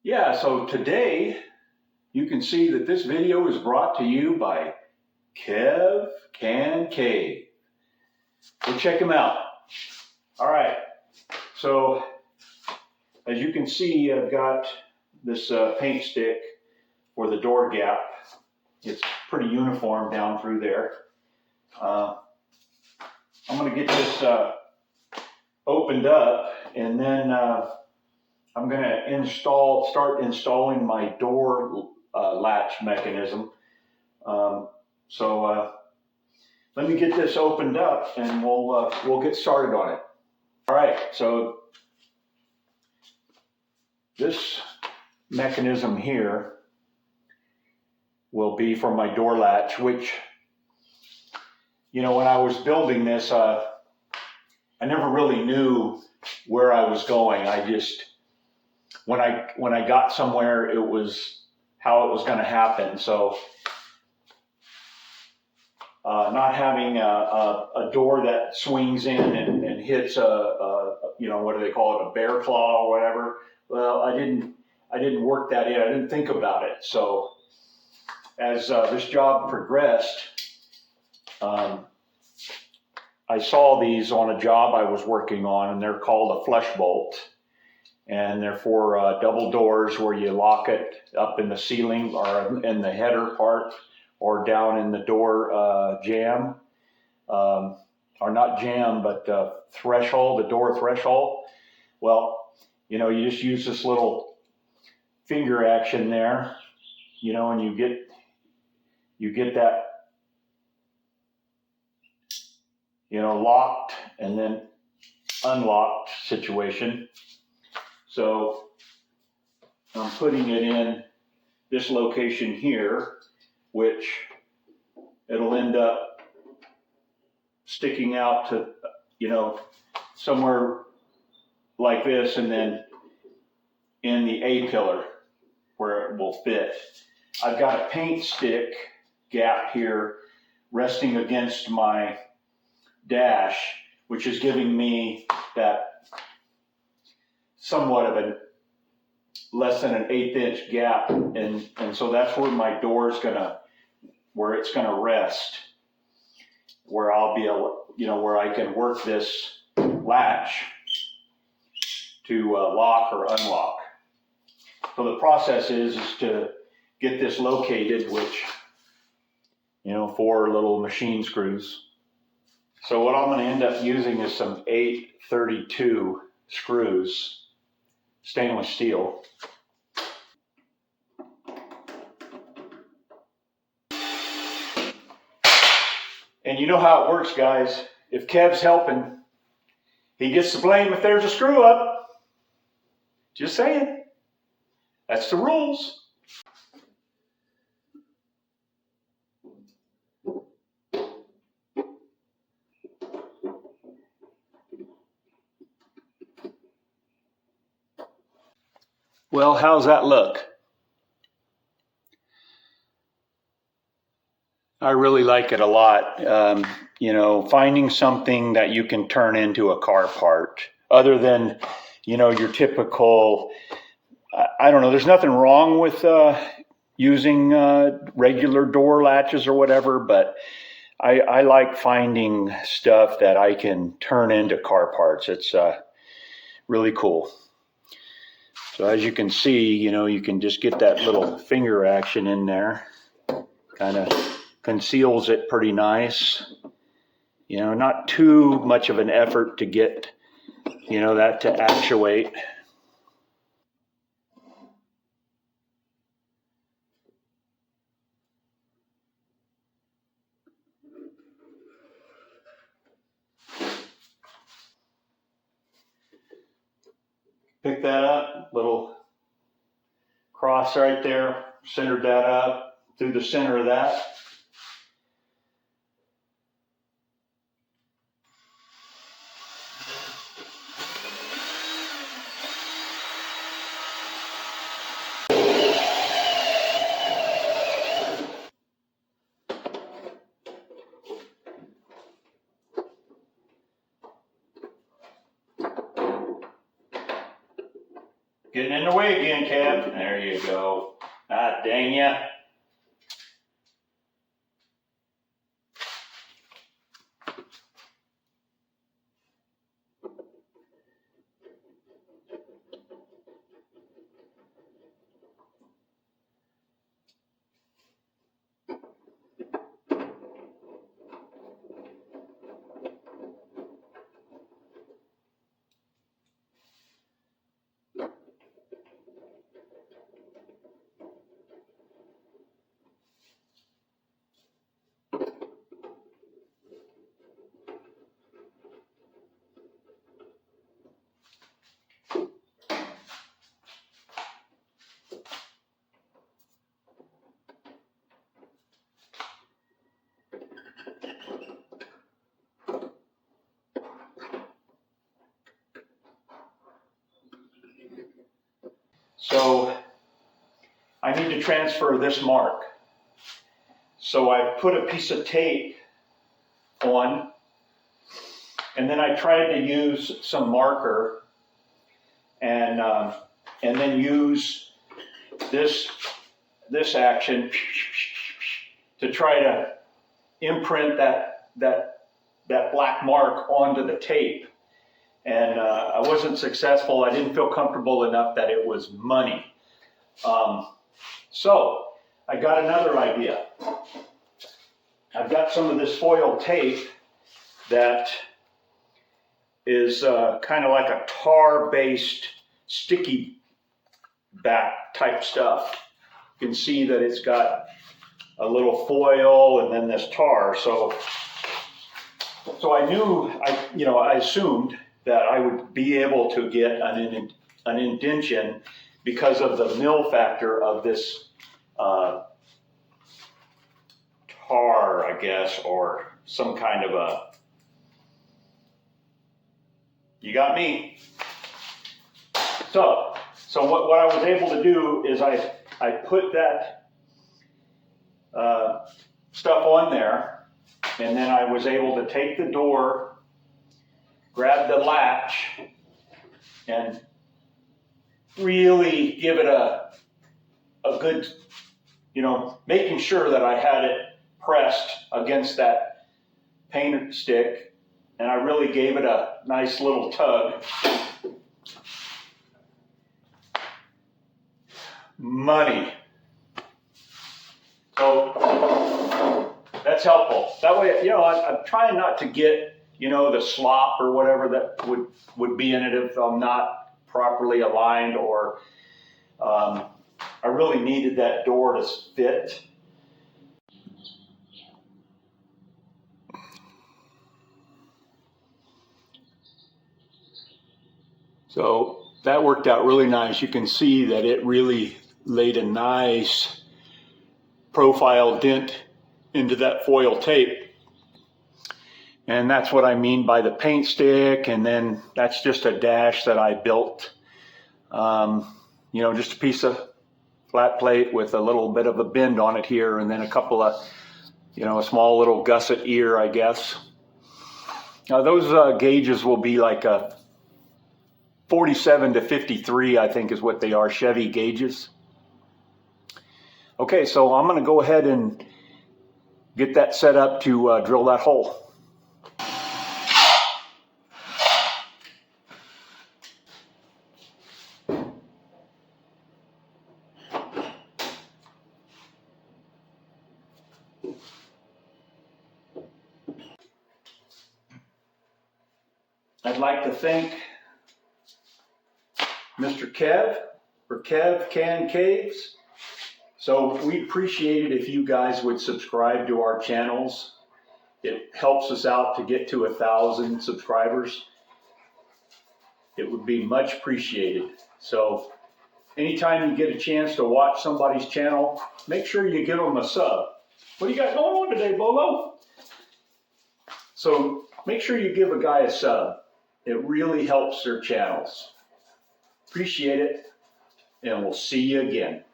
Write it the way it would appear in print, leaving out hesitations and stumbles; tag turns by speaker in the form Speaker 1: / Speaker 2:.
Speaker 1: Yeah, so today you can see that this video is brought to you by Kev Can Cave. Go check him out. All right, so as you can see, I've got this paint stick for the door gap. It's pretty uniform down through there. I'm going to get this opened up, and then I'm going to start installing my door latch mechanism. So let me get this opened up, and we'll get started on it. All right, so this mechanism here will be for my door latch, which, you know, when I was building this, I never really knew where I was going. I just, when I got somewhere, it was how it was going to happen. So not having a door that swings in and hits you know, what do they call it, a bear claw or whatever. Well, I didn't work that in. I didn't think about it. So as this job progressed, I saw these on a job I was working on, and they're called a flush bolt. And they're for double doors where you lock it up in the ceiling or in the header part or down in the door jamb. Or not jamb, but threshold, the door threshold. Well, you know, you just use this little finger action there, you know, and you get that, you know, locked and then unlocked situation. So I'm putting it in this location here, which it'll end up sticking out to, you know, somewhere like this, and then in the A pillar where it will fit. I've got a paint stick gap here resting against my dash, which is giving me that somewhat of a less than an 1/8 inch gap, and so that's where my door is where it's gonna rest, where I'll be able, you know, where I can work this latch to lock or unlock. So the process is to get this located, which, you know, 4 little machine screws. So what I'm going to end up using is some 832 screws, stainless steel. And you know how it works, guys. If Kev's helping, he gets the blame if there's a screw up. Just saying. That's the rules. Well, how's that look? I really like it a lot. You know, finding something that you can turn into a car part, other than, you know, your typical, I don't know, there's nothing wrong with using regular door latches or whatever, but I like finding stuff that I can turn into car parts. It's really cool. So as you can see, you know, you can just get that little finger action in there, kind of conceals it pretty nice. You know, not too much of an effort to get, you know, that to actuate. Pick that up, little cross right there, centered that up through the center of that. Getting in the way again, Kev. There you go. Ah, dang ya. So I need to transfer this mark. So I put a piece of tape on, and then I tried to use some marker and then use this action to try to imprint that black mark onto the tape. And I wasn't successful. I didn't feel comfortable enough that it was money. So I got another idea. I've got some of this foil tape that is kind of like a tar-based sticky back type stuff. You can see that it's got a little foil and then this tar. So I knew, I assumed that I would be able to get an indention because of the mill factor of this tar, I guess, or some kind of a, you got me. So what I was able to do is I put that stuff on there, and then I was able to take the door, grab the latch, and really give it a good, making sure that I had it pressed against that paint stick, and I really gave it a nice little tug. Money. So that's helpful. That way, I'm trying not to get, the slop or whatever that would be in it if I'm not properly aligned, or I really needed that door to fit. So that worked out really nice. You can see that it really laid a nice profile dent into that foil tape. And that's what I mean by the paint stick. And then that's just a dash that I built. Just a piece of flat plate with a little bit of a bend on it here, and then a couple of, a small little gusset ear, I guess. Now those gauges will be like a 47 to 53, I think is what they are, Chevy gauges. Okay, so I'm going to go ahead and get that set up to drill that hole. I'd like to thank Mr. Kev for Kev Can Caves. So we'd appreciate it if you guys would subscribe to our channels. It helps us out to get to 1,000 subscribers. It would be much appreciated. So anytime you get a chance to watch somebody's channel, make sure you give them a sub. What do you got going on today, Bolo? So make sure you give a guy a sub. It really helps their channels. Appreciate it, and we'll see you again.